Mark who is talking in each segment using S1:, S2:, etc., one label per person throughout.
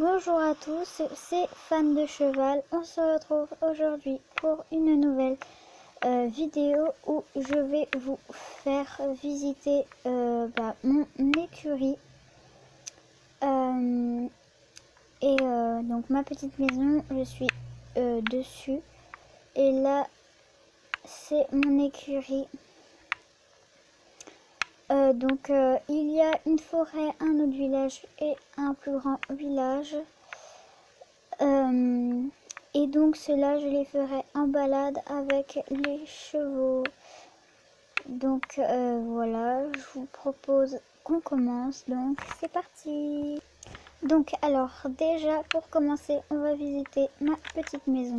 S1: Bonjour à tous, c'est Fan de Cheval. On se retrouve aujourd'hui pour une nouvelle vidéo où je vais vous faire visiter mon écurie donc ma petite maison. Je suis dessus et là c'est mon écurie. Il y a une forêt, un autre village et un plus grand village. Et donc cela je les ferai en balade avec les chevaux. Donc voilà, je vous propose qu'on commence. Donc c'est parti. Donc alors déjà pour commencer on va visiter ma petite maison.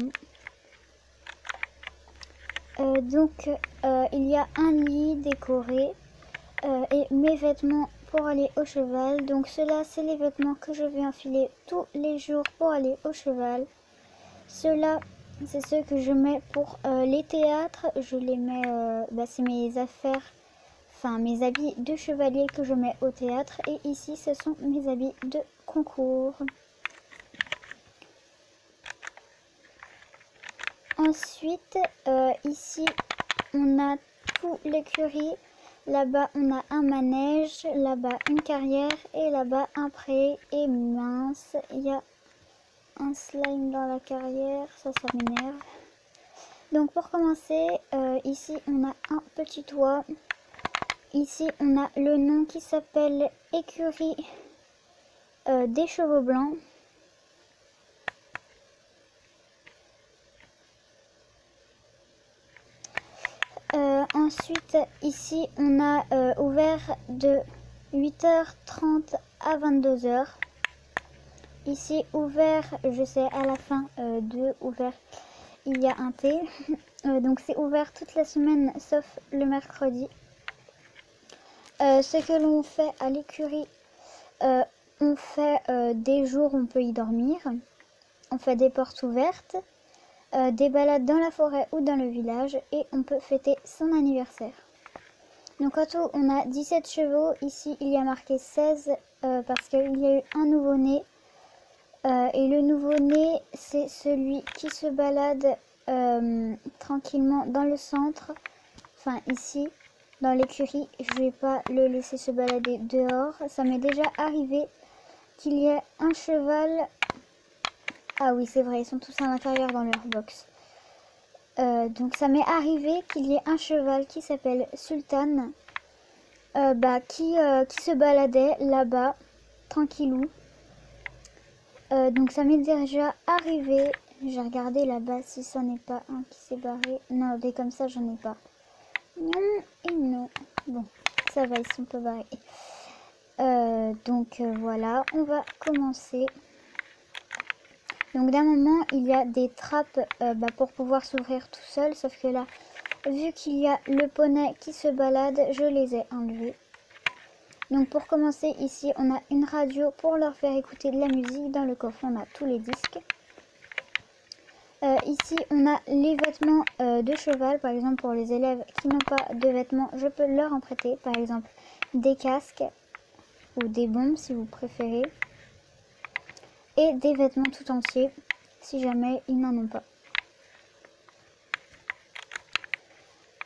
S1: Il y a un lit décoré. Et mes vêtements pour aller au cheval. Donc ceux-là c'est les vêtements que je vais enfiler tous les jours pour aller au cheval. Ceux-là c'est ceux que je mets pour les théâtres. Je les mets, c'est mes affaires, enfin mes habits de chevalier que je mets au théâtre. Et ici ce sont mes habits de concours. Ensuite ici on a tout l'écurie. Là-bas, on a un manège, là-bas, une carrière et là-bas, un pré. Et mince, il y a un slime dans la carrière, ça m'énerve. Donc, pour commencer, ici, on a un petit toit. Ici, on a le nom qui s'appelle Écurie des chevaux blancs. Ensuite, ici, on a ouvert de 8h30 à 22h. Ici, ouvert, je sais, à la fin de ouvert, il y a un thé. Donc, c'est ouvert toute la semaine, sauf le mercredi. Ce que l'on fait à l'écurie, on fait des jours où on peut y dormir. On fait des portes ouvertes. Des balades dans la forêt ou dans le village et on peut fêter son anniversaire. Donc en tout on a 17 chevaux, ici il y a marqué 16 parce qu'il y a eu un nouveau-né et le nouveau-né c'est celui qui se balade tranquillement dans le centre, enfin ici dans l'écurie. Je vais pas le laisser se balader dehors, ça m'est déjà arrivé qu'il y ait un cheval. Ah oui, c'est vrai, ils sont tous à l'intérieur dans leur box. Donc ça m'est arrivé qu'il y ait un cheval qui s'appelle Sultan qui se baladait là-bas, tranquillou. Donc ça m'est déjà arrivé. J'ai regardé là-bas si ça n'est pas un qui s'est barré. Non, des comme ça, j'en ai pas. Non et non. Bon, ça va, ils sont pas barrés. Voilà, on va commencer. Donc d'un moment, il y a des trappes pour pouvoir s'ouvrir tout seul. Sauf que là, vu qu'il y a le poney qui se balade, je les ai enlevés. Donc pour commencer, ici, on a une radio pour leur faire écouter de la musique. Dans le coffre, on a tous les disques. Ici, on a les vêtements de cheval. Par exemple, pour les élèves qui n'ont pas de vêtements, je peux leur en prêter. Par exemple, des casques ou des bombes si vous préférez. Et des vêtements tout entiers, si jamais ils n'en ont pas.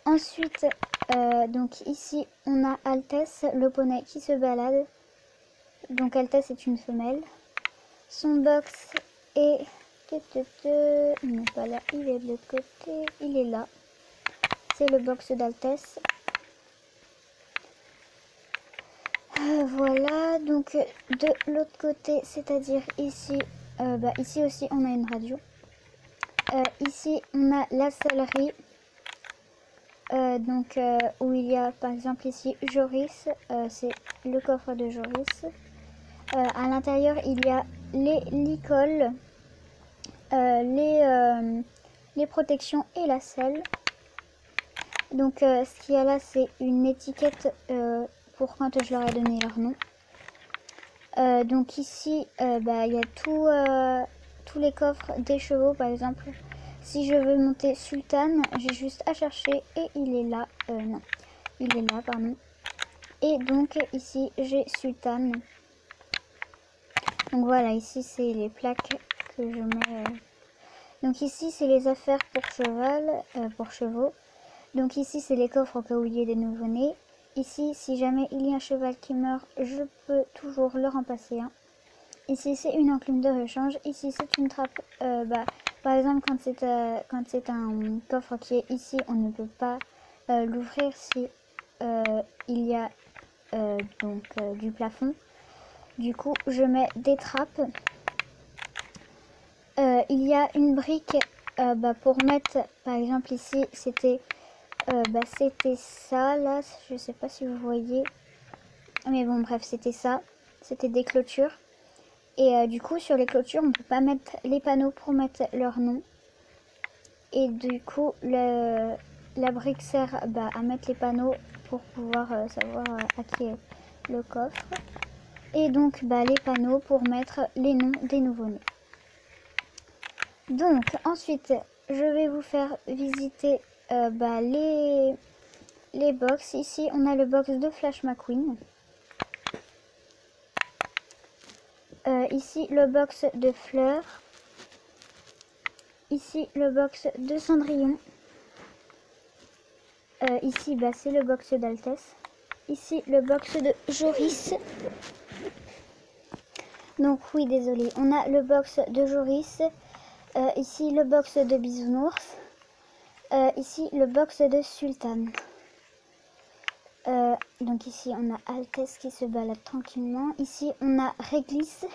S1: Ensuite, donc ici, on a Altesse, le poney qui se balade. Donc Altesse est une femelle. Son box est... Il n'est pas là, il est de l'autre côté, il est là. C'est le box d'Altesse. Voilà, donc de l'autre côté, c'est-à-dire ici, ici aussi on a une radio. Ici on a la sellerie, où il y a par exemple ici Joris, c'est le coffre de Joris. À l'intérieur il y a les licoles, les protections et la selle. Donc ce qu'il y a là c'est une étiquette pour quand je leur ai donné leur nom. Donc ici il y a tous les coffres des chevaux. Par exemple si je veux monter Sultan, j'ai juste à chercher et il est là. Non, il est là, pardon. Et donc ici j'ai Sultan. Donc voilà, ici c'est les plaques que je mets. Donc ici c'est les affaires pour chevaux. Donc ici c'est les coffres au cas où il y ait des nouveau-nés. Ici, si jamais il y a un cheval qui meurt, je peux toujours le remplacer un. Ici c'est une enclume de rechange. Ici c'est une trappe. Par exemple quand c'est un coffre qui est ici, on ne peut pas l'ouvrir si il y a du plafond. Du coup je mets des trappes. Il y a une brique pour mettre, par exemple ici c'était ça là, je sais pas si vous voyez, mais bon bref c'était ça, c'était des clôtures. Et du coup sur les clôtures on peut pas mettre les panneaux pour mettre leur nom. Et du coup la brique sert à mettre les panneaux pour pouvoir savoir à qui est le coffre. Et donc les panneaux pour mettre les noms des nouveau-nés. Donc ensuite je vais vous faire visiter les box. Ici on a le box de Flash McQueen. Ici le box de Fleur. Ici le box de Cendrillon. Ici c'est le box d'Altesse. Ici le box de Joris. Donc oui désolé, on a le box de Joris. Ici le box de Bisounours. Ici le box de Sultan. Donc ici on a Altesse qui se balade tranquillement. Ici on a Réglisse.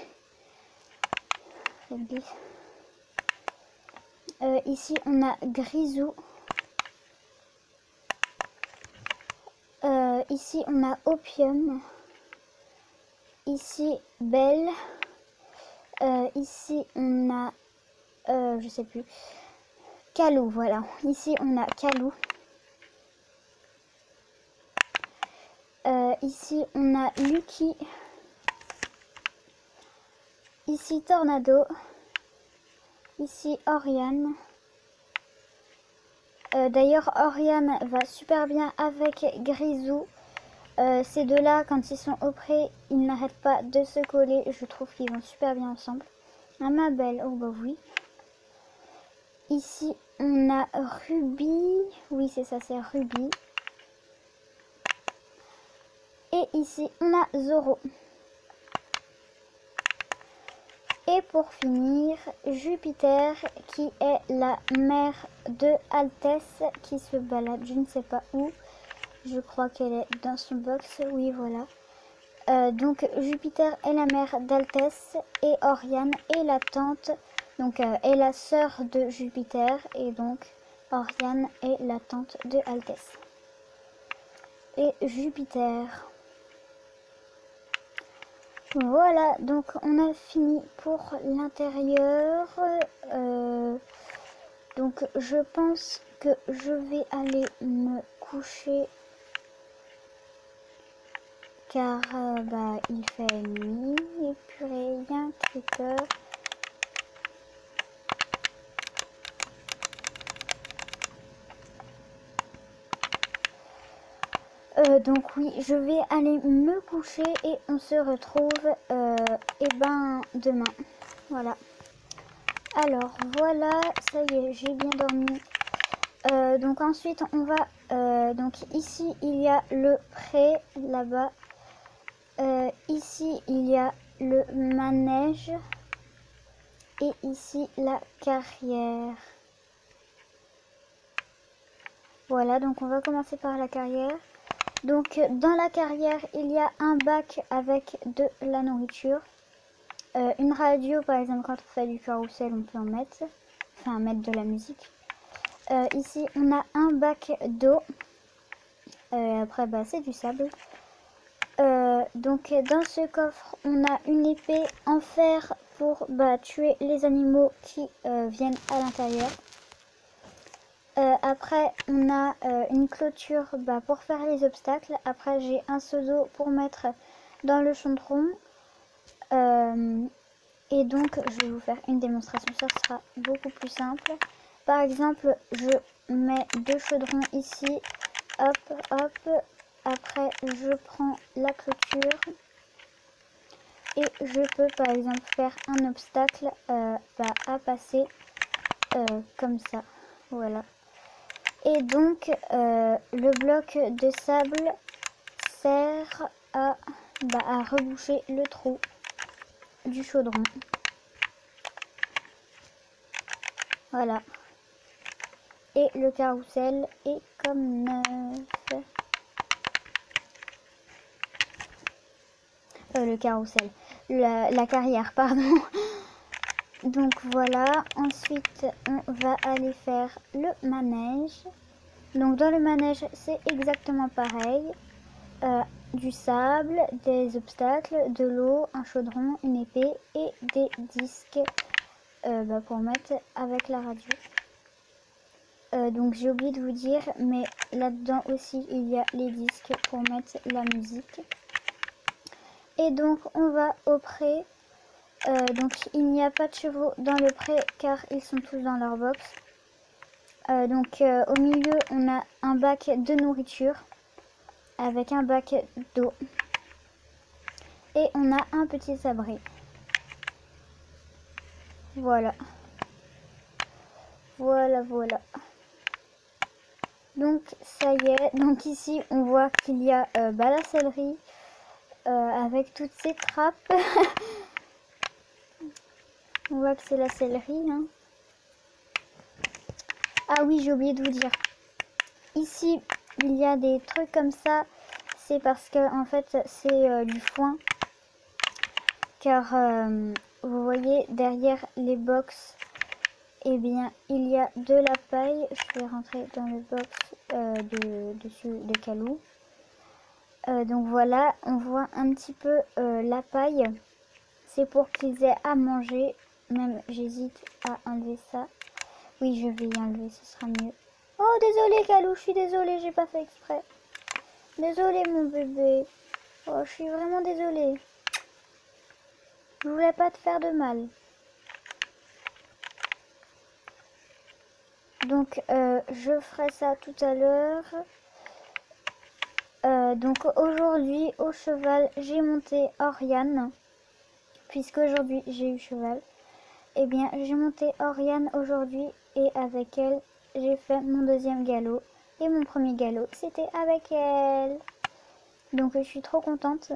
S1: Ici on a Grisou. Ici on a Opium. Ici Belle. Ici on a je sais plus. Calou, voilà. Ici on a Calou. Ici on a Lucky. Ici Tornado. Ici Oriane. D'ailleurs Oriane va super bien avec Grisou. Ces deux-là, quand ils sont auprès, ils n'arrêtent pas de se coller. Je trouve qu'ils vont super bien ensemble. Ah ma belle, oh bah oui. Ici on a Ruby. Oui c'est ça, c'est Ruby. Et ici on a Zoro. Et pour finir, Jupiter qui est la mère de Altesse qui se balade, je ne sais pas où. Je crois qu'elle est dans son box, oui voilà. Donc Jupiter est la mère d'Altesse et Oriane est la tante, donc est la sœur de Jupiter et donc Oriane est la tante de Altesse. Et Jupiter. Voilà, donc on a fini pour l'intérieur. Donc je pense que je vais aller me coucher car il fait nuit et puis rien Creeper. Donc oui, je vais aller me coucher et on se retrouve demain. Voilà. Alors voilà, ça y est, j'ai bien dormi. Donc ensuite on va donc ici il y a le pré là-bas. Ici il y a le manège et ici la carrière. Voilà, donc on va commencer par la carrière. Donc dans la carrière il y a un bac avec de la nourriture. Une radio par exemple quand on fait du carrousel on peut en mettre. Enfin mettre de la musique. Ici on a un bac d'eau. Après c'est du sable. Donc dans ce coffre on a une épée en fer pour tuer les animaux qui viennent à l'intérieur. Après on a une clôture pour faire les obstacles. Après j'ai un seau d'eau pour mettre dans le chaudron. Et donc je vais vous faire une démonstration, ça sera beaucoup plus simple. Par exemple je mets 2 chaudrons ici, hop hop. Après je prends la clôture. et je peux par exemple faire un obstacle à passer comme ça. Voilà. Et donc le bloc de sable sert à reboucher le trou du chaudron. Voilà. Et le carrousel est comme neuf. Le carrousel. La carrière, pardon. Donc voilà. Ensuite, on va aller faire le manège. Donc dans le manège, c'est exactement pareil. Du sable, des obstacles, de l'eau, un chaudron, une épée et des disques pour mettre avec la radio. Donc j'ai oublié de vous dire, mais là-dedans aussi il y a les disques pour mettre la musique. Et donc on va au pré. Donc il n'y a pas de chevaux dans le pré car ils sont tous dans leur box. Au milieu on a un bac de nourriture avec un bac d'eau. Et on a un petit abri. Voilà. Voilà. Donc ça y est, donc ici on voit qu'il y a la céleri avec toutes ces trappes. On voit que c'est la céleri. Hein. Ah oui, j'ai oublié de vous dire. Ici, il y a des trucs comme ça. C'est parce que en fait c'est du foin. Car vous voyez derrière les box, eh bien il y a de la paille. Je vais rentrer dans le box de Calou. Donc voilà, on voit un petit peu la paille. C'est pour qu'ils aient à manger. Même j'hésite à enlever ça. Oui, je vais y enlever, ce sera mieux. Oh, désolé Calou, je suis désolée, j'ai pas fait exprès. Désolé mon bébé. Oh, je suis vraiment désolée. Je voulais pas te faire de mal. Donc je ferai ça tout à l'heure. Donc aujourd'hui au cheval j'ai monté Oriane. Puisque aujourd'hui j'ai eu cheval. Eh bien j'ai monté Oriane aujourd'hui et avec elle j'ai fait mon deuxième galop. Et mon premier galop c'était avec elle. Donc je suis trop contente.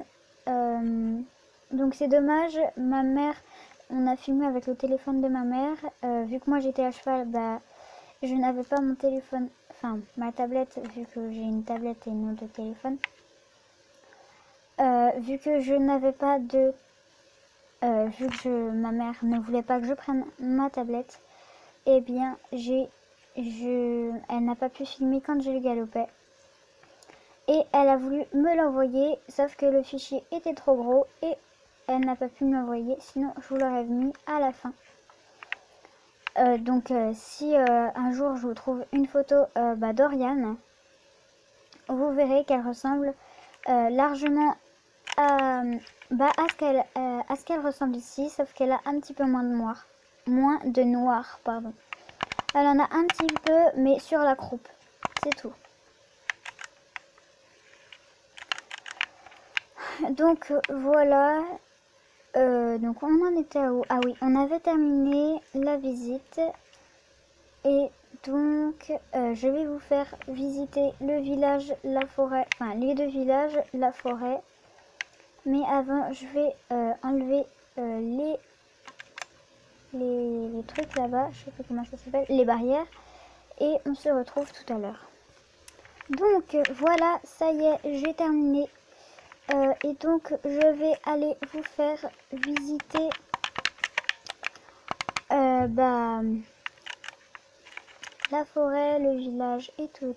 S1: Donc c'est dommage, ma mère, on a filmé avec le téléphone de ma mère. Vu que moi j'étais à cheval, je n'avais pas mon téléphone, enfin ma tablette, vu que j'ai une tablette et une autre téléphone. Vu que je n'avais pas de... vu que ma mère ne voulait pas que je prenne ma tablette, eh bien elle n'a pas pu filmer quand je galopais. Et elle a voulu me l'envoyer, sauf que le fichier était trop gros et elle n'a pas pu me l'envoyer, sinon je vous l'aurais mis à la fin. Si un jour je vous trouve une photo d'Oriane, vous verrez qu'elle ressemble largement à ce qu'elle ressemble ici, sauf qu'elle a un petit peu moins de noir. Pardon. Elle en a un petit peu, mais sur la croupe, c'est tout. Donc voilà. Donc on en était où? Ah oui, on avait terminé la visite. Et donc je vais vous faire visiter le village, la forêt. Enfin les deux villages, la forêt. Mais avant je vais enlever les trucs là-bas. Je sais pas comment ça s'appelle. Les barrières. Et on se retrouve tout à l'heure. Donc voilà, ça y est, j'ai terminé. Et donc je vais aller vous faire visiter la forêt, le village et tout.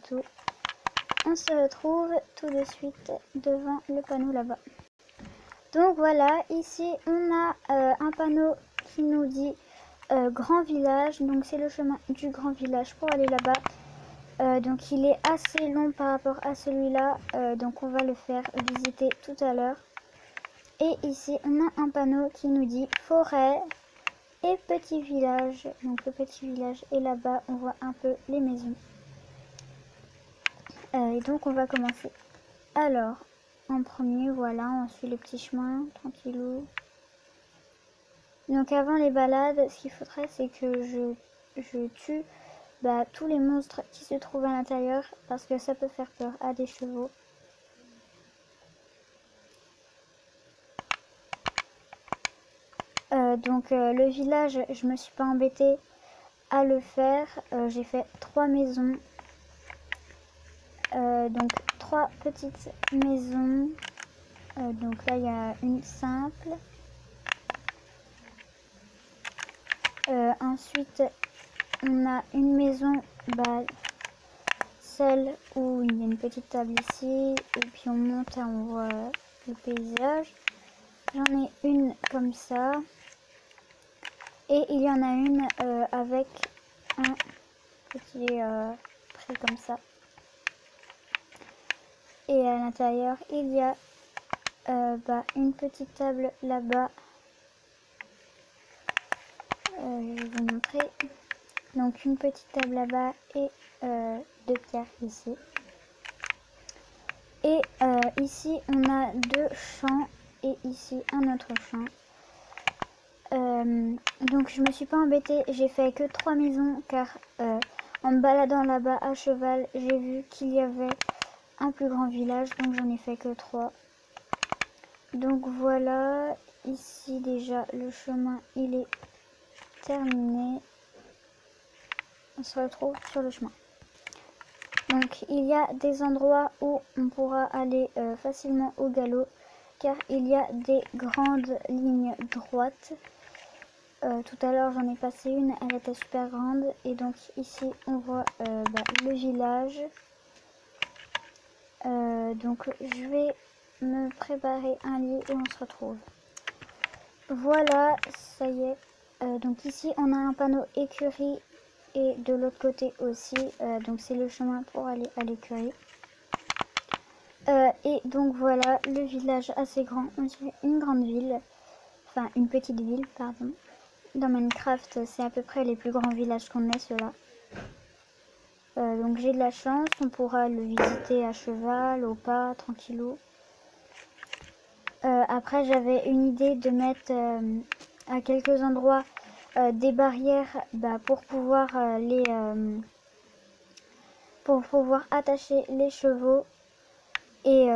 S1: On se retrouve tout de suite devant le panneau là-bas. Donc voilà, ici on a un panneau qui nous dit grand village. Donc c'est le chemin du grand village pour aller là-bas. Donc il est assez long par rapport à celui-là. Donc on va le faire visiter tout à l'heure. Et ici on a un panneau qui nous dit forêt et petit village. Donc le petit village est là-bas, on voit un peu les maisons. Et donc on va commencer. Alors en premier, voilà, on suit le petit chemin tranquillou. Donc avant les balades, ce qu'il faudrait, c'est que je tue tous les monstres qui se trouvent à l'intérieur, parce que ça peut faire peur à des chevaux. Donc le village, je me suis pas embêtée à le faire. J'ai fait 3 maisons. Donc 3 petites maisons. Donc là il y a une simple. Ensuite on a une maison celle où il y a une petite table ici. Et puis on monte et on voit le paysage. J'en ai une comme ça. Et il y en a une avec un petit pré comme ça. Et à l'intérieur, il y a une petite table là-bas. Je vais vous montrer. Donc une petite table là-bas et 2 pierres ici. Et ici, on a 2 champs et ici un autre champ. Donc je me suis pas embêtée, j'ai fait que 3 maisons car en me baladant là-bas à cheval, j'ai vu qu'il y avait un plus grand village, donc j'en ai fait que 3. Donc voilà, ici déjà le chemin il est terminé. On se retrouve sur le chemin. Donc il y a des endroits où on pourra aller facilement au galop car il y a des grandes lignes droites. Tout à l'heure j'en ai passé une, elle était super grande et donc ici on voit le village. Donc je vais me préparer un lit et on se retrouve. Voilà, ça y est. Donc ici on a un panneau écurie et de l'autre côté aussi. Donc c'est le chemin pour aller à l'écurie. Et donc voilà le village assez grand, on dirait une grande ville. Enfin une petite ville, pardon. Dans Minecraft, c'est à peu près les plus grands villages qu'on ait, ceux-là. Donc j'ai de la chance, on pourra le visiter à cheval, au pas, tranquillou. Après, j'avais une idée de mettre à quelques endroits des barrières pour pouvoir attacher les chevaux. Et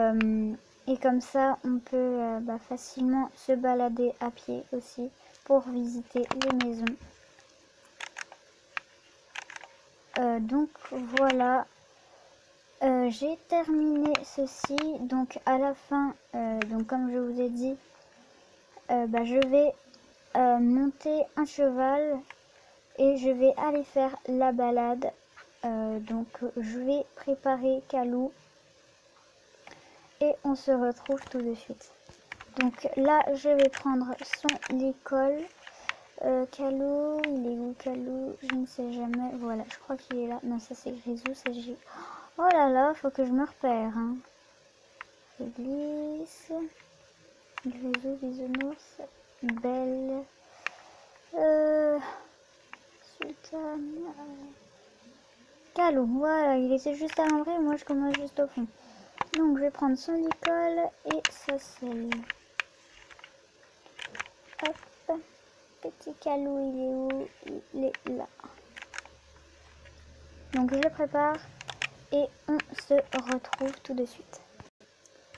S1: comme ça, on peut facilement se balader à pied aussi pour visiter les maisons. Donc voilà, j'ai terminé ceci. Donc à la fin, donc comme je vous ai dit, je vais monter un cheval et je vais aller faire la balade. Donc je vais préparer Calou et on se retrouve tout de suite. Donc là, je vais prendre son école. Calou, il est où Calou? Je ne sais jamais. Voilà, je crois qu'il est là. Non, ça c'est Grisou, c'est J. Oh là là, faut que je me repère. Hein. Je glisse. Grisou, bisounours. Belle. Sultan. Calou, voilà, il était juste à l'entrée, moi je commence juste au fond. Donc je vais prendre son école et sa selle. Hop. Petit Calou, il est où? Il est là. Donc je prépare et on se retrouve tout de suite.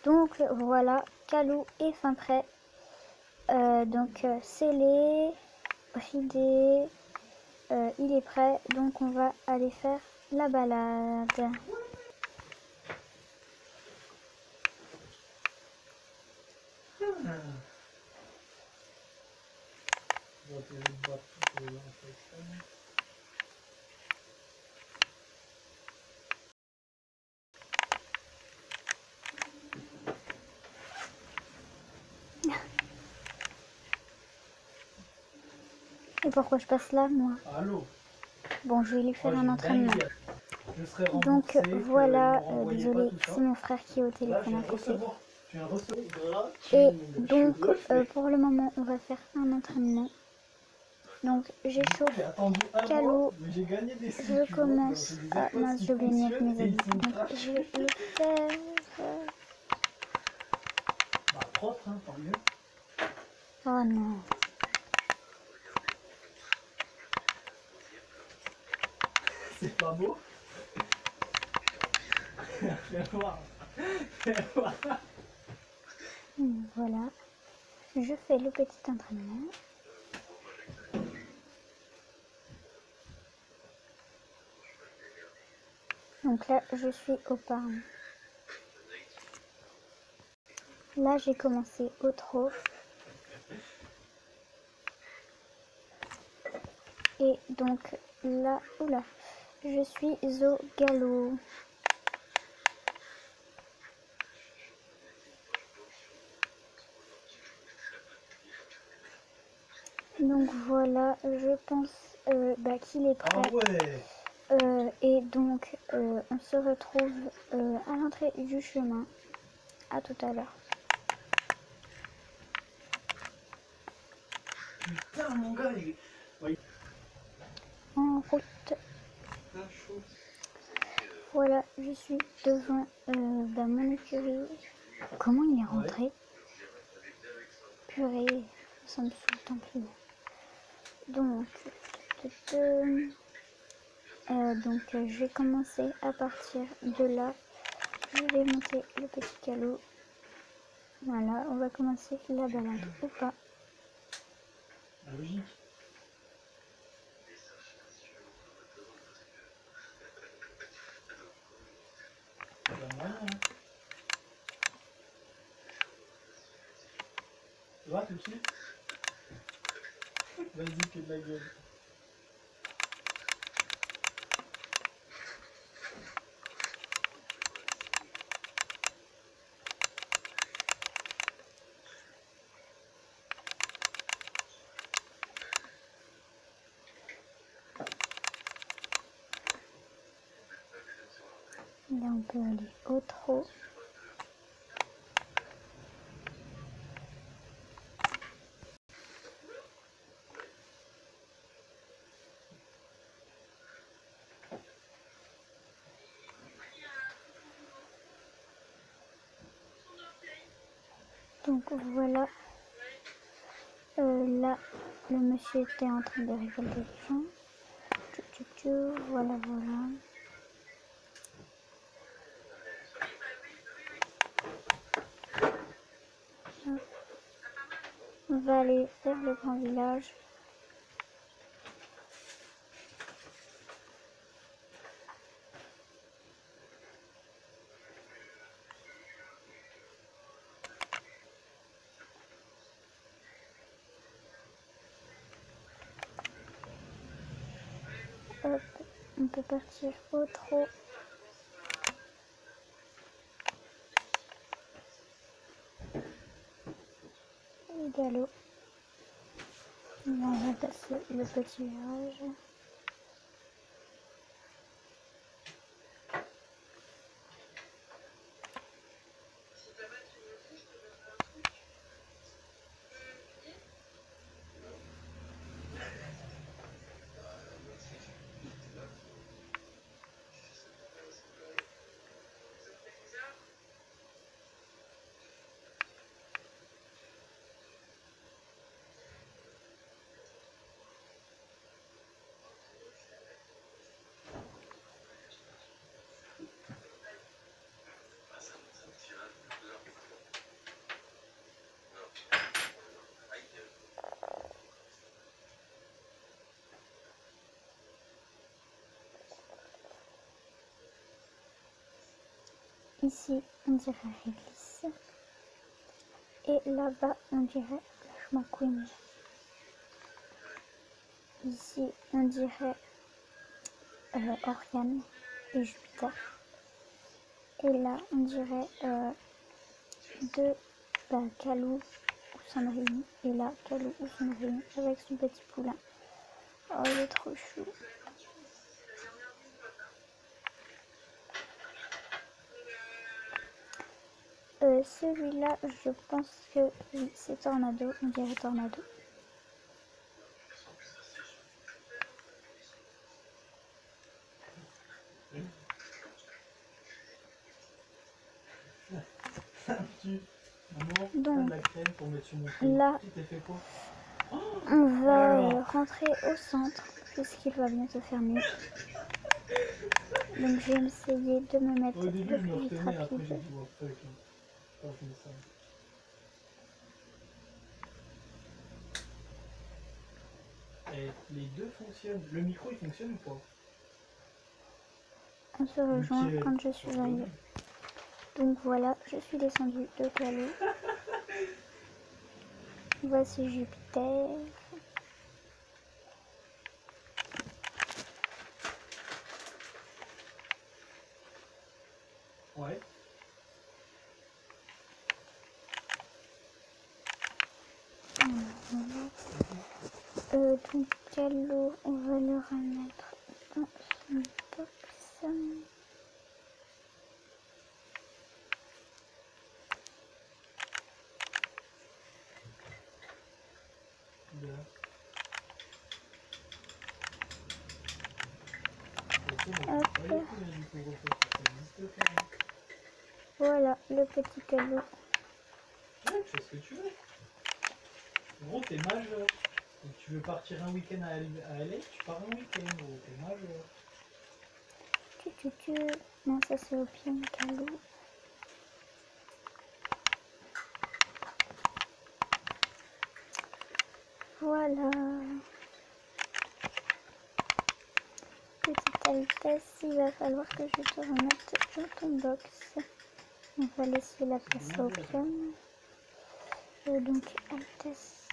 S1: Donc voilà, Calou est fin prêt. Donc scellé, bridé, il est prêt. Donc on va aller faire la balade. Et pourquoi je passe là, moi?
S2: Allô.
S1: Bon, je vais lui faire un entraînement. Donc voilà, désolé, c'est mon frère qui est au téléphone à côté. Et donc, pour le moment, on va faire un entraînement. Donc, j'échauffe Calou. Je commence à... mince, j'ai oublié de mettre mes habits. Donc, je vais le faire...
S2: propre, hein, tant mieux.
S1: Oh non.
S2: C'est pas beau. Fais voir. Fais voir.
S1: Voilà. Je fais le petit entraînement. Donc là, je suis au pas. Là, j'ai commencé au trot. Et donc là, oula, je suis au galop. Donc voilà, je pense qu'il est prêt.
S2: Ah ouais.
S1: Et donc, on se retrouve à l'entrée du chemin. À tout à l'heure.
S2: Putain, mon gars, il est... Oui.
S1: En route. Voilà, je suis devant mon écurie. Comment il est rentré? Ouais. Purée, ça me saoule tant pis. Donc, je vais commencer à partir de là. Je vais monter le petit galop. Voilà, on va commencer la balade ou pas.
S2: Logique. Tu vois tout de suite? Vas-y, fais de la gueule.
S1: Là, on peut aller au trot. Donc voilà, là, le monsieur était en train de récolter les gens. Voilà, voilà. On va aller vers le grand village. Hop, on peut partir au trot. Le galop. Là, on va passer le petit virage. Ici, on dirait Réglisse. Et là-bas, on dirait Flash McQueen. Ici, on dirait Oriane et Jupiter. Et là, on dirait Calou ou Sandrine. Et là, Calou ou Sandrine avec son petit poulain. Oh, il est trop chou. Celui-là, je pense que oui, c'est Tornado. On dirait Tornado. Donc là, on va rentrer au centre puisqu'il va bientôt fermer. Donc j'ai essayé de me mettre
S2: Au début,
S1: le
S2: je me
S1: plus vite
S2: retenais, après j'ai
S1: rapide.
S2: dit, bon, fuck, pas fait ça. Et les deux fonctionnent. Le micro, il fonctionne ou pas?
S1: On se rejoint
S2: Nickel.
S1: quand je suis arrivée. Donc voilà, je suis descendue de Calo. Voici Jupiter.
S2: Ouais.
S1: Donc Calo, on va le remettre dans son box.
S2: Bien.
S1: Hop. Voilà le petit Calo.
S2: Ouais, tu fais ce que tu veux. Gros, t'es majeur. Donc, tu veux partir un week-end à LA, tu pars un week-end, gros, t'es majeur.
S1: Non, ça c'est Opium Calo. Voilà. Petite Altesse, il va falloir que je te remette dans ton box. On va laisser la place à Opium. Donc Altesse.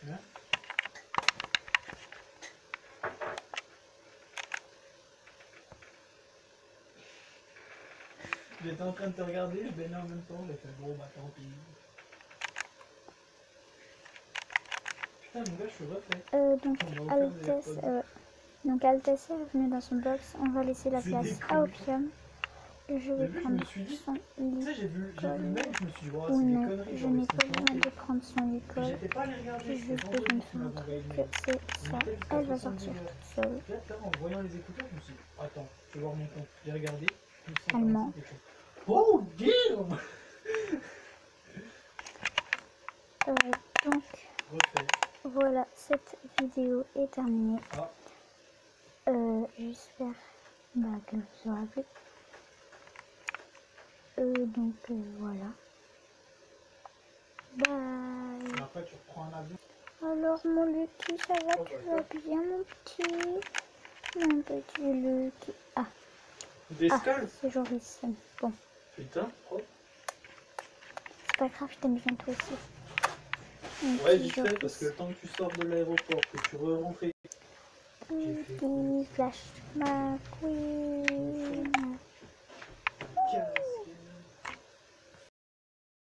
S2: Hein? J'étais en train de te regarder, je baignais en même temps, j'ai fait bon bah tant pis. Putain mon gars, je suis refait.
S1: Donc Altesse est revenue dans son box. On va laisser la
S2: C'est
S1: place
S2: des
S1: à
S2: conneries.
S1: Opium. Je vais
S2: Début, je
S1: prendre
S2: me suis dit,
S1: son
S2: tu sais, j'ai vu le mail, je me suis dit, oh,
S1: ou
S2: c'est des
S1: non,
S2: conneries,
S1: je
S2: genre,
S1: n'ai
S2: ils
S1: pas
S2: sont
S1: besoin
S2: plantés.
S1: de prendre son
S2: Et
S1: école.
S2: j'étais pas allé regarder,
S1: J'ai
S2: c'était
S1: juste besoin
S2: vendredi
S1: de
S2: qu'il
S1: faire un
S2: m'avait envoyé le
S1: truc,
S2: mail.
S1: c'est ça.
S2: Il était jusqu'à
S1: Elle va
S2: 70
S1: sortir
S2: heures.
S1: toute seule.
S2: Puis là, en voyant les écouteurs, je me suis dit, attends, je vais voir mon compte. J'ai regardé, plus
S1: Allemand.
S2: 145 quelque chose. Oh, damn!
S1: Donc,
S2: Refait.
S1: voilà, cette vidéo est terminée.
S2: Ah,
S1: J'espère que vous aura plu. Donc, voilà. Bye.
S2: après, tu reprends un avion.
S1: Alors, mon Lucky, ça va, tu vas bien, mon petit? Mon petit Lucky. Ah,
S2: D'escale.
S1: c'est Joris. Bon,
S2: Putain, propre.
S1: c'est pas grave, je t'aime bien toi aussi. Mon
S2: Ouais,
S1: petit
S2: vite fait, parce que le temps que tu sors de l'aéroport, que tu re-rentres.
S1: Petit Flash McQueen.